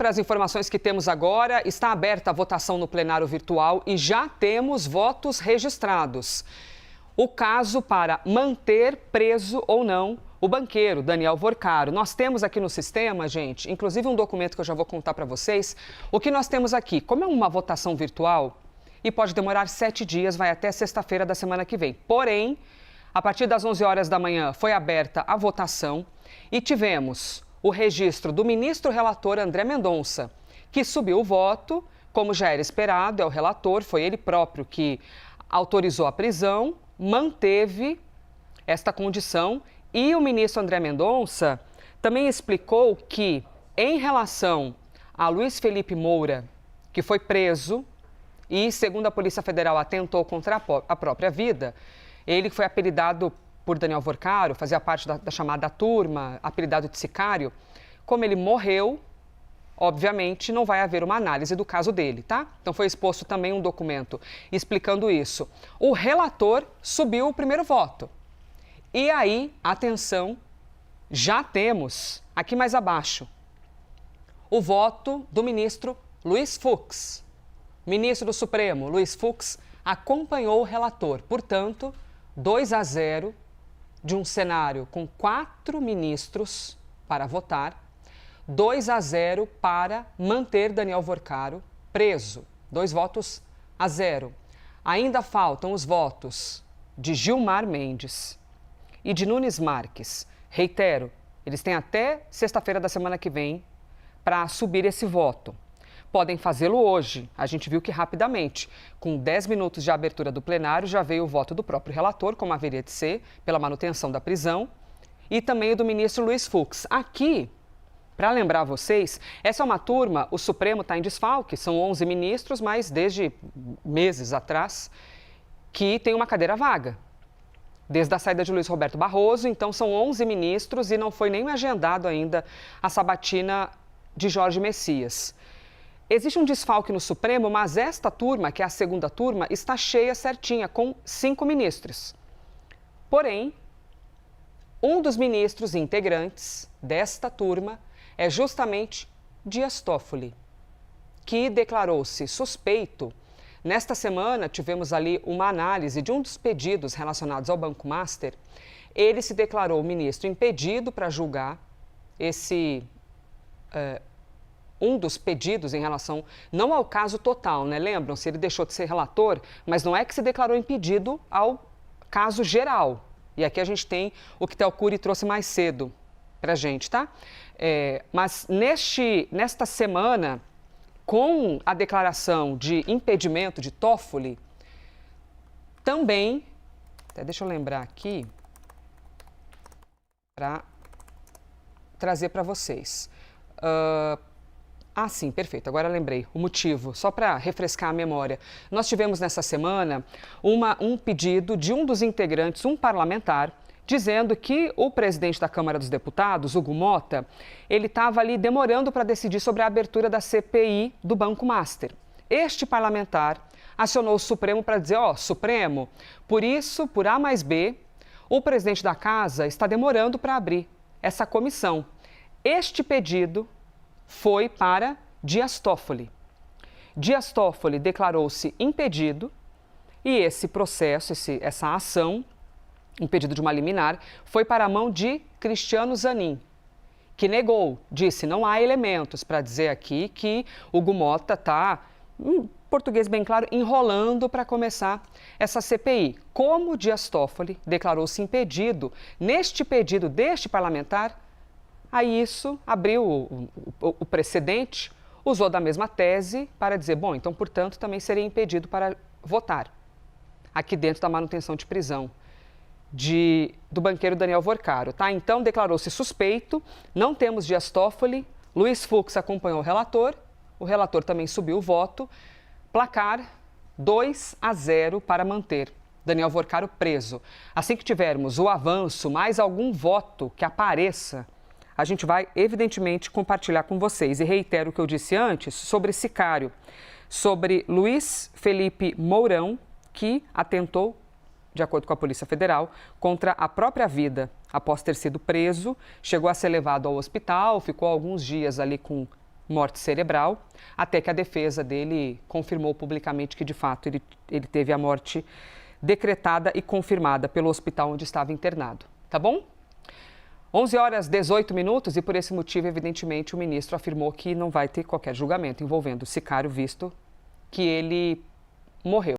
para as informações que temos agora. Está aberta a votação no plenário virtual e já temos votos registrados. O caso para manter preso ou não o banqueiro Daniel Vorcaro. Nós temos aqui no sistema, gente, inclusive um documento que eu já vou contar para vocês. O que nós temos aqui, como é uma votação virtual e pode demorar 7 dias, vai até sexta-feira da semana que vem. Porém, a partir das 11 horas da manhã foi aberta a votação e tivemos o registro do ministro relator André Mendonça, que subiu o voto, como já era esperado, é o relator, foi ele próprio que autorizou a prisão, manteve esta condição e o ministro André Mendonça também explicou que, em relação a Luiz Felipe Moura, que foi preso e, segundo a Polícia Federal, atentou contra a própria vida, ele foi apelidado por Daniel Vorcaro, fazia parte da chamada turma, apelidado de sicário. Como ele morreu, obviamente não vai haver uma análise do caso dele, tá? Então foi exposto também um documento explicando isso. O relator subiu o primeiro voto. E aí, atenção, já temos aqui mais abaixo o voto do ministro Luiz Fux. Ministro do Supremo, Luiz Fux, acompanhou o relator. Portanto, 2-0 de um cenário com 4 ministros para votar, 2-0 para manter Daniel Vorcaro preso. 2-0. Ainda faltam os votos de Gilmar Mendes e de Nunes Marques. Reitero, eles têm até sexta-feira da semana que vem para subir esse voto. Podem fazê-lo hoje. A gente viu que rapidamente, com 10 minutos de abertura do plenário, já veio o voto do próprio relator, como haveria de ser, pela manutenção da prisão, e também o do ministro Luiz Fux. Aqui, para lembrar vocês, essa é uma turma, o Supremo está em desfalque, são 11 ministros, mas desde meses atrás, que tem uma cadeira vaga. Desde a saída de Luiz Roberto Barroso, então são 11 ministros e não foi nem agendado ainda a sabatina de Jorge Messias. Existe um desfalque no Supremo, mas esta turma, que é a segunda turma, está cheia certinha, com 5 ministros. Porém, um dos ministros integrantes desta turma é justamente Dias Toffoli, que declarou-se suspeito. Nesta semana, tivemos ali uma análise de um dos pedidos relacionados ao Banco Master. Ele se declarou ministro impedido para julgar um dos pedidos em relação, não ao caso total, né? Lembram-se, ele deixou de ser relator, mas não é que se declarou impedido ao caso geral. E aqui a gente tem o que Théo Cury trouxe mais cedo para a gente, tá? Mas nesta semana, com a declaração de impedimento de Toffoli, também, deixa eu lembrar aqui, para trazer para vocês. Sim, perfeito. Agora lembrei o motivo, só para refrescar a memória. Nós tivemos nessa semana um pedido de um dos integrantes, um parlamentar, dizendo que o presidente da Câmara dos Deputados, Hugo Mota, ele estava ali demorando para decidir sobre a abertura da CPI do Banco Master. Este parlamentar acionou o Supremo para dizer, Supremo, por isso, por A mais B, o presidente da Casa está demorando para abrir essa comissão. Este pedido foi para Dias Toffoli. Dias Toffoli declarou-se impedido e esse processo, essa ação, impedido de uma liminar, foi para a mão de Cristiano Zanin, que negou, disse, não há elementos para dizer aqui que Hugo Mota está, em português bem claro, enrolando para começar essa CPI. Como Dias Toffoli declarou-se impedido, neste pedido deste parlamentar, aí isso abriu o precedente, usou da mesma tese para dizer, bom, então, portanto, também seria impedido para votar aqui dentro da manutenção de prisão do banqueiro Daniel Vorcaro, tá? Então, declarou-se suspeito, não temos Dias Toffoli, Luiz Fux acompanhou o relator também subiu o voto, placar 2-0 para manter Daniel Vorcaro preso. Assim que tivermos o avanço, mais algum voto que apareça, a gente vai, evidentemente, compartilhar com vocês. E reitero o que eu disse antes sobre sicário, sobre Luiz Felipe Mourão, que atentou, de acordo com a Polícia Federal, contra a própria vida. Após ter sido preso, chegou a ser levado ao hospital, ficou alguns dias ali com morte cerebral, até que a defesa dele confirmou publicamente que, de fato, ele teve a morte decretada e confirmada pelo hospital onde estava internado. Tá bom? 11h18 e por esse motivo, evidentemente, o ministro afirmou que não vai ter qualquer julgamento envolvendo o sicário, visto que ele morreu.